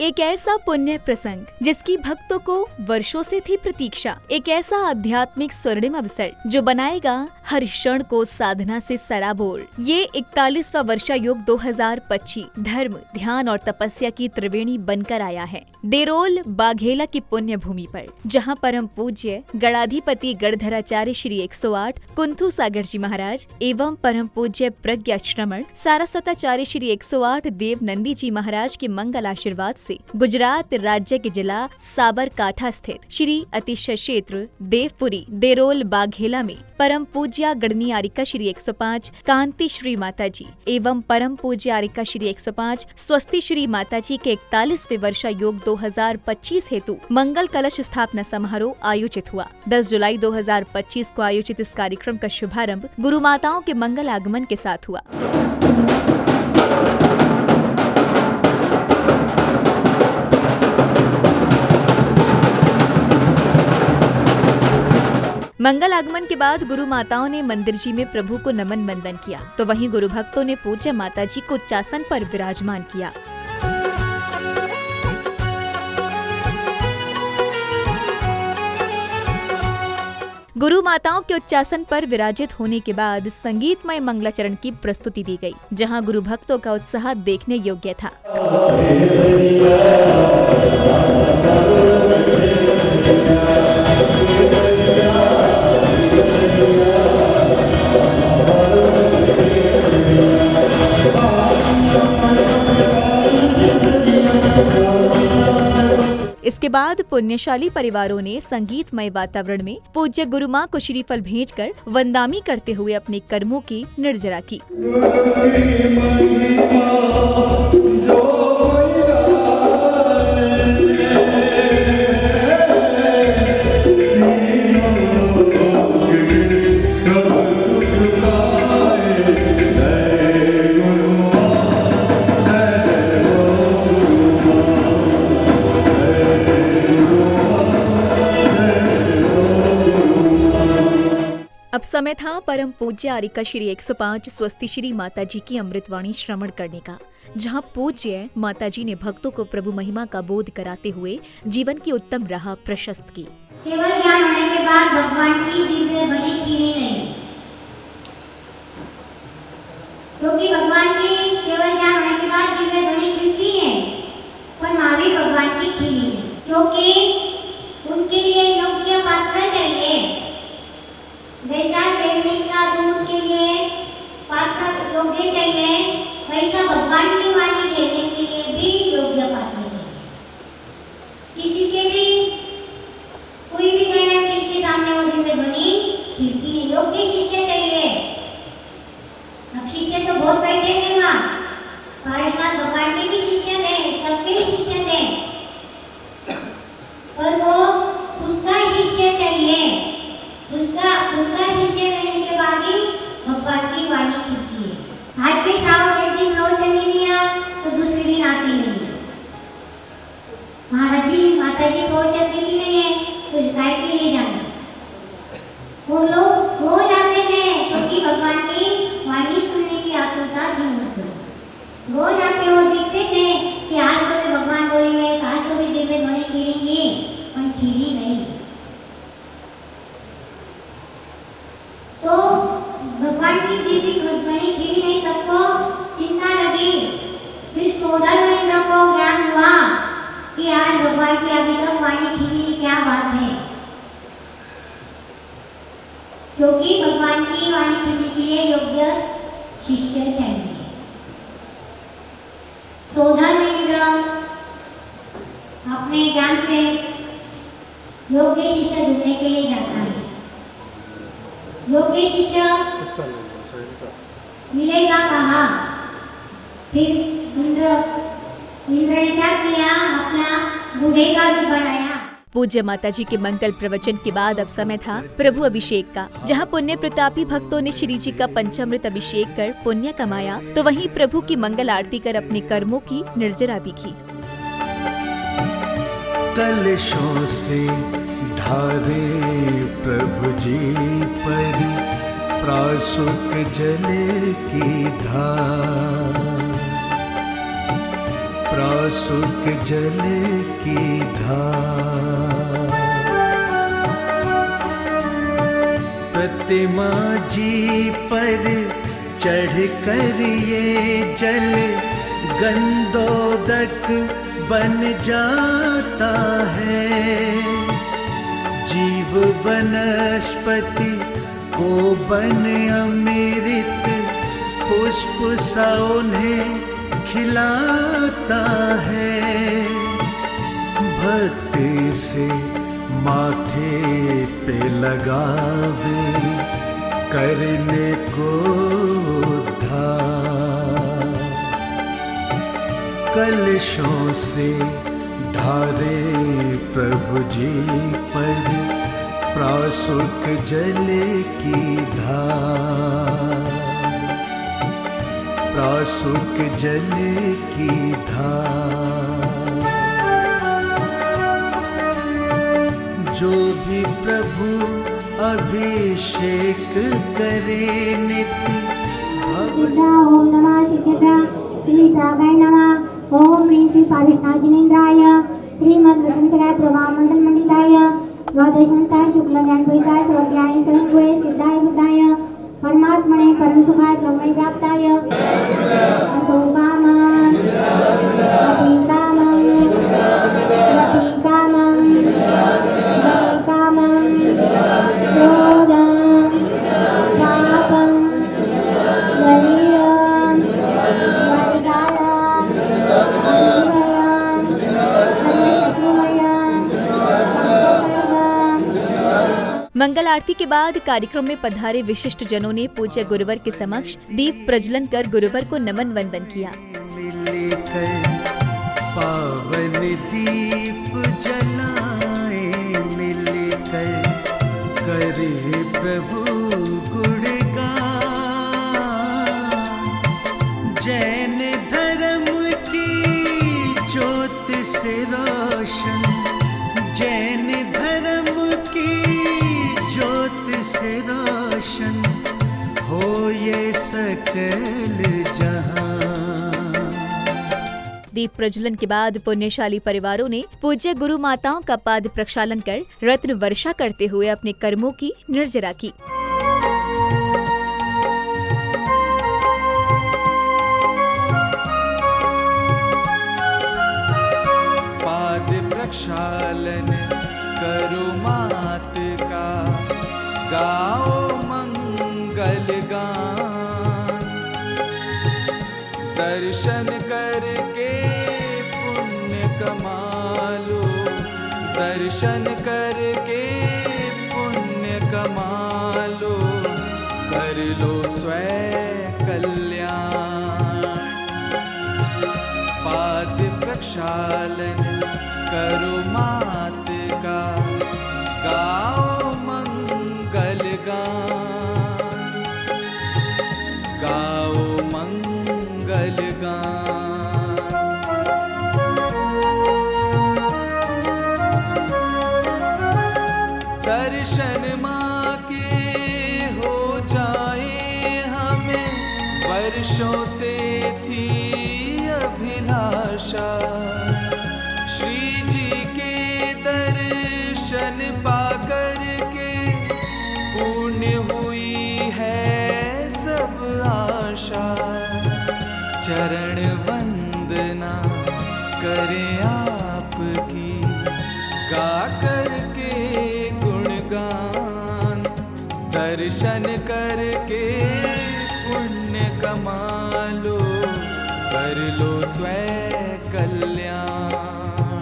एक ऐसा पुण्य प्रसंग जिसकी भक्तों को वर्षों से थी प्रतीक्षा, एक ऐसा आध्यात्मिक स्वर्णिम अवसर जो बनाएगा हर क्षण को साधना से सराबोर। ये 41वां वर्षा योग 2025 धर्म, ध्यान और तपस्या की त्रिवेणी बनकर आया है देरोल बाघेला की पुण्य भूमि पर, जहाँ परम पूज्य गणाधिपति गणधराचार्य श्री 108 कुंथू सागर जी महाराज एवं परम पूज्य प्रज्ञा श्रमण सारस्वताचार्य श्री 108 देव नंदी जी महाराज के मंगल आशीर्वाद से गुजरात राज्य के जिला साबरकांठा स्थित श्री अतिशय क्षेत्र देवपुरी देरोल बाघेला में परम पूज्य गणनी आरिका श्री 105 कांति श्री माता जी एवं परम पूज्य आरिका श्री 105 स्वस्ति श्री माता जी के 41वें वर्षा योग 2025 हेतु मंगल कलश स्थापना समारोह आयोजित हुआ। 10 जुलाई 2025 को आयोजित इस कार्यक्रम का शुभारंभ गुरु माताओं के मंगल आगमन के साथ हुआ। मंगल आगमन के बाद गुरु माताओं ने मंदिर जी में प्रभु को नमन वंदन किया, तो वहीं गुरु भक्तों ने पूज्य माता जी को उच्चासन पर विराजमान किया। गुरु माताओं के उच्चासन पर विराजित होने के बाद संगीतमय मंगलाचरण की प्रस्तुति दी गई, जहां गुरु भक्तों का उत्साह देखने योग्य था। इसके बाद पुण्यशाली परिवारों ने संगीतमय वातावरण में पूज्य गुरु मां को श्रीफल भेंटकर वंदामी करते हुए अपने कर्मों की निर्जरा की। अब समय था परम पूज्य आरिका श्री 105 स्वस्ति श्री माता जी की अमृतवाणी श्रवण करने का, जहां पूज्य माता जी ने भक्तों को प्रभु महिमा का बोध कराते हुए जीवन की उत्तम राह प्रशस्त की। केवल ज्ञान होने के बाद भगवान की दिव्य बनी खीरी नहीं, क्योंकि भगवान की केवल ज्ञान होने के बाद दिव्य बनी खीरी है, पर महावीर भगवान की खीरी नहीं, क्योंकि उनके लिए योग्य पात्र चाहिए। जैसा सैनिक का दूध के लिए पात्र योग्य चाहिए, वैसा भगवान की वाणी खेलने के लिए भी योग्य पात्र चाहिए। किसी के भी कोई भी कहना किसके सामने वो दिव्य बनी खिड़की नहीं, योग्य शिष्य चाहिए। अब शिष्य तो बहुत बैठे थे वहाँ, पारसनाथ भगवान के भी शिष्य थे, सबके शिष्य थे, पर वो उसका शिष्य चाहिए। उसका शिष्य रहने के बाद ही भगवान की वाणी खिलती है। आज के श्रावण एक दिन रोज नहीं लिया तो दूसरे दिन आती नहीं। महाराज जी माता जी पहुंचती भी नहीं है तो गाय के लिए जाना, वो लोग हो जाते हैं क्योंकि भगवान की वाणी सुनने की आतुरता थी उनको। वो जाके वो देखते थे कि आज तो भगवान बोलेंगे, आज तो भी दिव्य ध्वनि खीरेंगे, पर खीरी नहीं। तो भगवान की दिव्य ध्वनि खीरी नहीं, सबको चिंता लगी। फिर 14 महीनों को ज्ञान हुआ कि आज भगवान की अभी तक वाणी खीरी क्या बात है, क्योंकि भगवान की वाणी खीरी के लिए योग्य शिष्य चाहिए। 14 महीने अपने ज्ञान से योग्य शिष्य ढूंढने के लिए जाता है। योग्य शिष्य मिलेगा कहाँ? फिर इंद्र ने क्या किया, अपना बूढ़े का रूप बनाया। पूज्य माता जी के मंगल प्रवचन के बाद अब समय था प्रभु अभिषेक का, जहां पुण्य प्रतापी भक्तों ने श्री जी का पंचामृत अभिषेक कर पुण्य कमाया, तो वहीं प्रभु की मंगल आरती कर अपने कर्मों की निर्जरा भी की। कलशों से ढारे प्रभु जी पर प्रासुक जल की धार, प्रासुक जल की धार। प्रतिमा जी पर चढ़कर ये जल गंधोदक बन जाता है। जीव वनस्पति को बन अमृत पुष्प सा उन्हें खिलाता है। भक्ति से माथे पे लगावे करने को उद्धार। कलशों से ढारे प्रभु जी पर प्रासुक जल की धार। प्रासुक जल की धार। जो भी प्रभु अभिषेक करे नित्य ओम नमः शिवाय श्री सागाय नमः। ओम ह्रीं श्री पाविष्णाजिनेन्द्राय श्रीमद्वसंतराय प्रभामंडल मंडिताय द्वादशान्ताय शुक्ल ज्ञानभूताय सर्वज्ञाय स्वयंभुवे सिद्धाय बुद्धाय परमात्मने परम सुखाय ब्रह्म व्याप्ताय अतो कामं अति कामं अति कामं अति कामं क्रोधं पापं शरीरं वैराग्यं अनिवयं अनिशक्तिमयं मंगल आरती के बाद कार्यक्रम में पधारे विशिष्ट जनों ने पूज्य गुरुवर के समक्ष दीप प्रज्वलन कर गुरुवर को नमन वंदन किया। मिलकर पावन दीप जलाए, मिलकर करे प्रभु गुणगान। जैन धर्म की ज्योत से रोशन, जैन धर्म की ज्योत से रोशन हो ये सकल जहां। दीप प्रज्वलन के बाद पुण्यशाली परिवारों ने पूज्य गुरु माताओं का पाद प्रक्षालन कर रत्न वर्षा करते हुए अपने कर्मों की निर्जरा की। पाद प्रक्षालन करो मात का, गाओ मंगल गान। दर्शन करके पुण्य कमालो, दर्शन करके पुण्य कमालो, कर लो स्वयं कल्याण। पाद प्रक्षालन करो मात का, गाओ मंगल गान, गाओ मंगल गान। दर्शन माँ के हो जाए हमें, वर्षों से थी अभिलाषा। श्री जी के दर्शन पाकर के पूर्ण हुई है सब आशा। चरण वंदना करें आपकी, गा करके गुणगान। दर्शन करके पुण्य कमा लो, कर लो स्वयं कल्याण,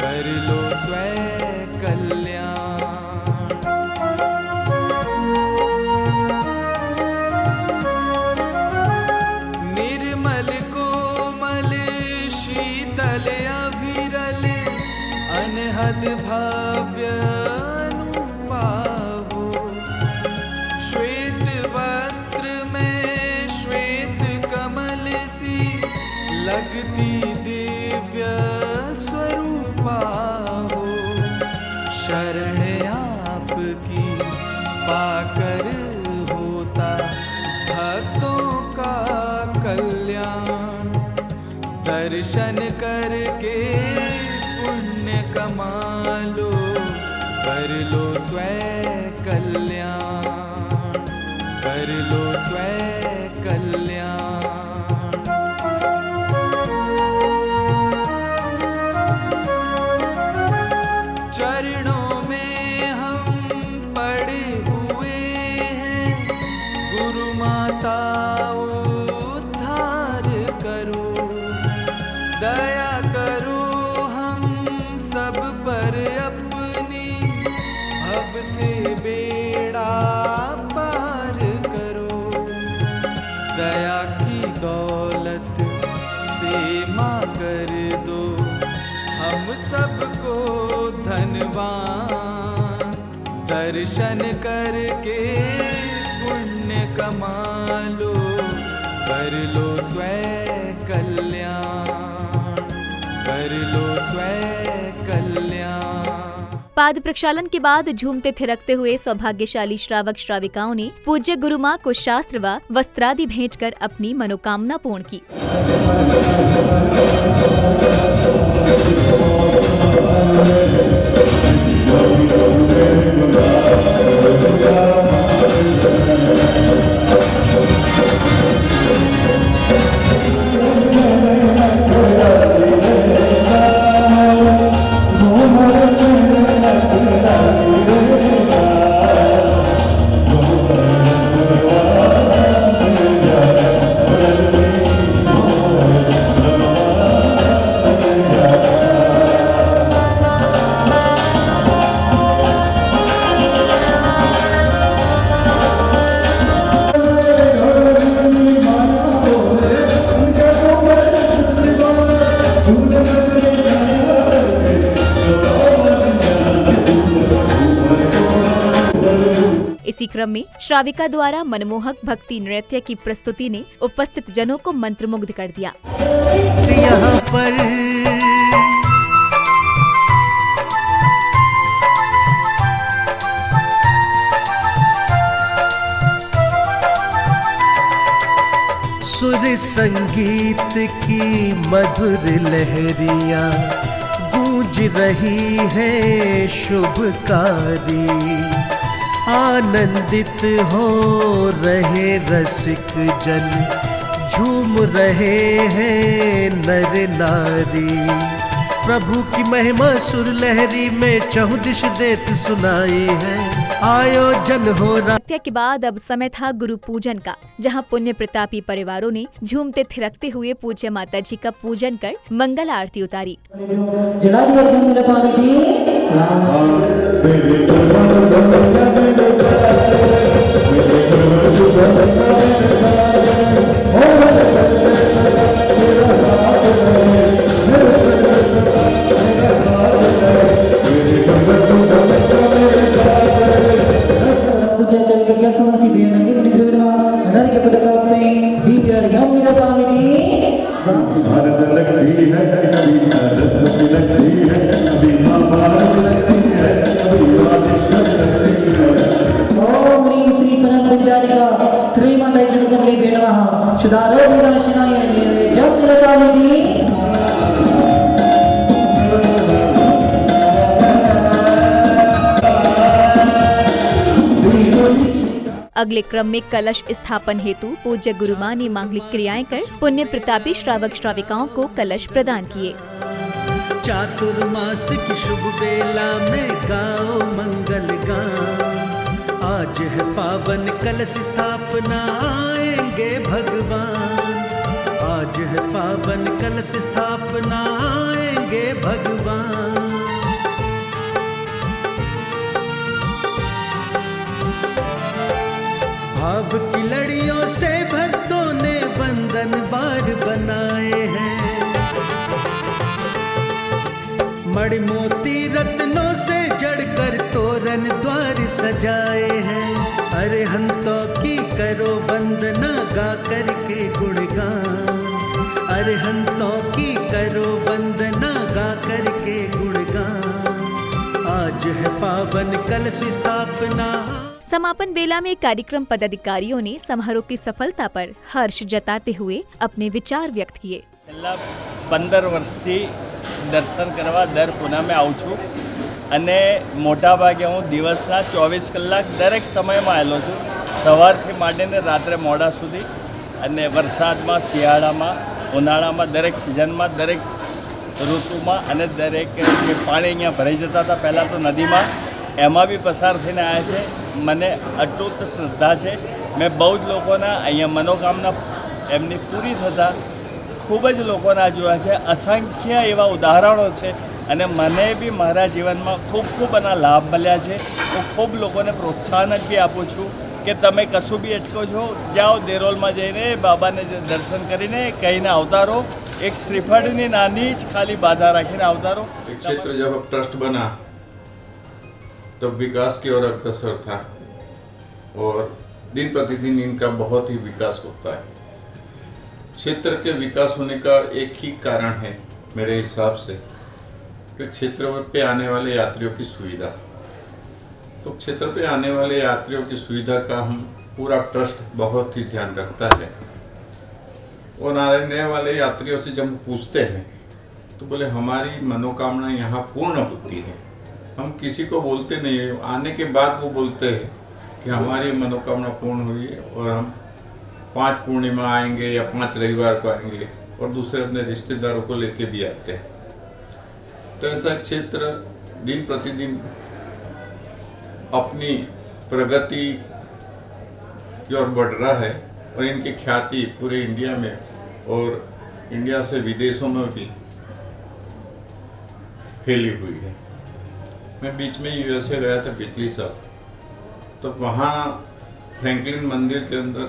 कर लो स्वयं कल्याण। निर्मल कोमल शीतल अविरल, अनहद भव्य अनुपावो। श्वेत वस्त्र में श्वेत कमल सी, लगती दिव्य स्वरूपा हो। शरण आपकी पाकर होता भक्तों का कल्याण। दर्शन करके पुण्य कमा लो, कर लो स्वयं कल्याण, कर लो स्वयं कल्याण। चरणों में हम पड़े हुए हैं, गुरु माता उद्धार करो, दया करो हम सब पर अपनी, भव से बेड़ा पार करो। दया की दौलत से माँ कर दो हम सबको धनवान, दर्शन करके पुण्य कमा लो, कर लो स्वयं कल्याण, कर लो स्वयं कल्याण। पाद प्रक्षालन के बाद झूमते थिरकते हुए सौभाग्यशाली श्रावक श्राविकाओं ने पूज्य गुरु माँ को शास्त्र व वस्त्रादि भेंटकर अपनी मनोकामना पूर्ण की। इसी क्रम में श्राविका द्वारा मनमोहक भक्ति नृत्य की प्रस्तुति ने उपस्थित जनों को मंत्रमुग्ध कर दिया। यहाँ पर सुर संगीत की मधुर लहरियाँ गूंज रही है शुभकारी, आनंदित हो रहे रसिक जन, झूम रहे हैं नर नारी। प्रभु की महिमा सुर लहरी में चहुदिश देत सुनाई है, आयोजन हो रहा। नृत्य के बाद अब समय था गुरु पूजन का, जहां पुण्य प्रतापी परिवारों ने झूमते थिरकते हुए पूज्य माता जी का पूजन कर मंगल आरती उतारी। अगले क्रम में कलश स्थापन हेतु पूज्य गुरु मां ने मांगलिक क्रियाएं कर पुण्य प्रतापी श्रावक श्राविकाओं को कलश प्रदान किए। चातुर्मास की शुभ बेला में गाओ मंगल गान, आज है पावन कलश स्थापना आएंगे भगवान, आज है पावन कलश स्थापना आएंगे भगवान। भाव की लड़ियों से भक्तों ने बंधन बार बनाए हैं, मणि मोती रत्नों से जड़कर तोरण द्वार सजाए हैं। अरे हंतों की करो वंदना गा करके गुणगान, अरे हंतों की करो वंदना गा करके गुणगान, आज है पावन कलश स्थापना। समापन बेला में कार्यक्रम पदाधिकारियों ने समारोह की सफलता पर हर्ष जताते हुए अपने विचार व्यक्त किए। છેલ્લા 15 વર્ષથી દર્શન કરવા દર પૂનમે આવું છું અને મોટાભાગે હું દિવસના 24 કલાક દરેક સમયમાં આવેલો છું, સવારથી માંડીને રાત્રે મોડા સુધી. અને વરસાદમાં, શિયાળામાં, ઉનાળામાં, દરેક સિઝનમાં, દરેક ઋતુમાં અને દરેક જે પાણી અહીંયા ભરાઈ જતા હતા પહેલાં તો નદીમાં, એમાં બી પસાર થઈને આવ્યા છે. મને અતૂટ શ્રદ્ધા છે. મેં બહુ જ લોકોના અહીંયા મનોકામના એમની પૂરી થતાં ખૂબ જ લોકોના જોયા છે. અસંખ્ય એવા ઉદાહરણો છે અને મને બી મારા જીવનમાં ખૂબ એના લાભ મળ્યા છે. હું ખૂબ લોકોને પ્રોત્સાહન જ બી આપું છું કે તમે કશું બી અટકો છો, જાઓ દેરોલમાં જઈને બાબાને દર્શન કરીને કહીને આવતા રહો. એક શ્રીફળની નાની જ ખાલી બાધા રાખીને આવતા રહો. क्षेत्र जब अब ट्रस्ट बना तब विकास की ओर अग्रसर था और दिन प्रतिदिन इनका बहुत ही विकास होता है. क्षेत्र के विकास होने का एक ही कारण है मेरे हिसाब से कि क्षेत्र पे आने वाले यात्रियों की सुविधा. तो क्षेत्र पे आने वाले यात्रियों की सुविधा का हम पूरा ट्रस्ट बहुत ही ध्यान रखता है. और आने वाले यात्रियों से जब हम पूछते हैं तो बोले हमारी मनोकामना यहाँ पूर्ण होती है. हम किसी को बोलते नहीं है, आने के बाद वो बोलते हैं कि हमारी मनोकामना पूर्ण हुई है और हम 5 पूर्णिमा आएंगे या 5 रविवार को आएंगे और दूसरे अपने रिश्तेदारों को लेके भी आते हैं. तो ऐसा क्षेत्र दिन प्रतिदिन अपनी प्रगति की ओर बढ़ रहा है और इनकी ख्याति पूरे इंडिया में और इंडिया से विदेशों में भी फैली हुई है. मैं बीच में यूएसए गया था पिछली साल, तो वहाँ फ्रैंकलिन मंदिर के अंदर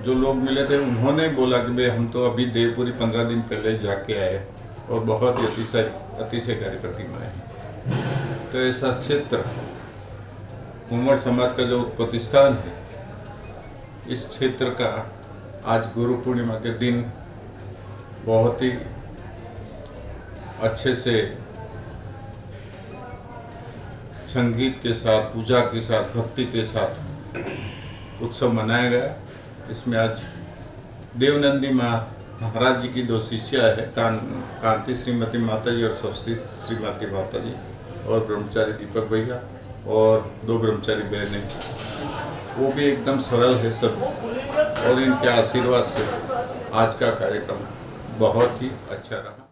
जो लोग मिले थे उन्होंने बोला कि भाई हम तो अभी देवपुरी 15 दिन पहले जाके आए और बहुत ही अतिशयकारी प्रतिमाएं हैं. तो ऐसा क्षेत्र उमर समाज का जो उत्पत्ति स्थान है, इस क्षेत्र का आज गुरु पूर्णिमा के दिन बहुत ही अच्छे से संगीत के साथ, पूजा के साथ, भक्ति के साथ उत्सव मनाया गया. इसमें आज देवनंदी महाराज जी की 2 शिष्या है, कांति श्रीमती माता जी और सबश्री श्रीमती माता जी, और ब्रह्मचारी दीपक भैया और 2 ब्रह्मचारी बहनें. वो भी एकदम सरल है सब, और इनके आशीर्वाद से आज का कार्यक्रम बहुत ही अच्छा रहा.